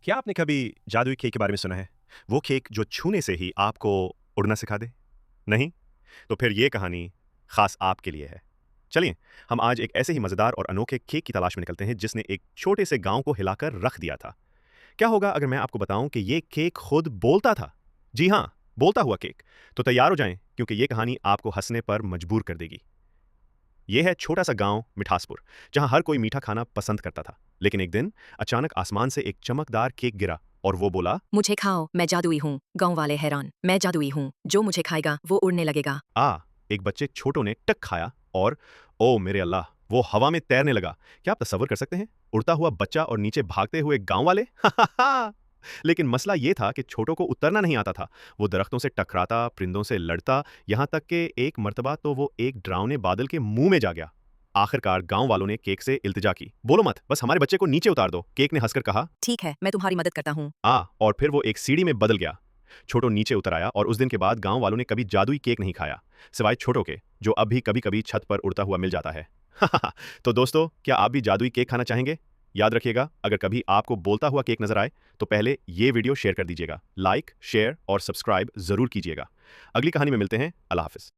क्या आपने कभी जादुई केक के बारे में सुना है? वो केक जो छूने से ही आपको उड़ना सिखा दे? नहीं? तो फिर ये कहानी ख़ास आपके लिए है। चलिए, हम आज एक ऐसे ही मज़ेदार और अनोखे केक की तलाश में निकलते हैं जिसने एक छोटे से गाँव को हिलाकर रख दिया था। क्या होगा अगर मैं आपको बताऊँ कि ये केक खुद बोलता था? जी हाँ, बोलता हुआ केक। तो तैयार हो जाएँ क्योंकि ये कहानी आपको हँसने पर मजबूर कर देगी। ये है छोटा-सा गाँव मिठासपुर, जहाँ हर कोई मीठा खाना पसंद करता था। लेकिन एक दिन अचानक आसमान से एक चमकदार केक गिरा और वो बोला, मुझे खाओ, मैं जादुई हूँ। गाँव वाले हैरान, मैं जादुई हूँ, जो मुझे खाएगा वो उड़ने लगेगा। आ। एक बच्चे छोटों ने टक खाया और ओ मेरे अल्लाह, वो हवा में तैरने लगा। क्या आप तसव्वुर कर सकते हैं? उड़ता हुआ बच्चा और नीचे भागते हुए गाँव वाले? लेकिन मसला ये था कि छोटों को उतरना नहीं आता था। वो दरख्तों से टकराता, परिंदों से लड़ता, यहाँ तक कि एक मर्तबा तो वो एक डरावने बादल के मुंह में जा गया। आखिरकार गाँव वालों ने केक से इल्तिजा की। बोलो मत, बस हमारे बच्चे को नीचे उतार दो। केक ने हंसकर कहा, ठीक है, मैं तुम्हारी मदद करता हूँ। और फिर वो एक सीढ़ी में बदल गया। छोटो नीचे उतर आया और उस दिन के बाद गाँव वालों ने कभी जादुई केक नहीं खाया, सिवाय छोटो के, जो अब भी कभी-कभी छत पर उड़ता हुआ मिल जाता है। तो दोस्तों, क्या आप भी जादुई केक खाना चाहेंगे? याद रखिएगा, अगर कभी आपको बोलता हुआ केक नज़र आए, तो पहले ये वीडियो शेयर कर दीजिएगा। लाइक, शेयर और सब्सक्राइब ज़रूर कीजिएगा। अगली कहानी में मिलते हैं। अल्लाह हाफ़िज़।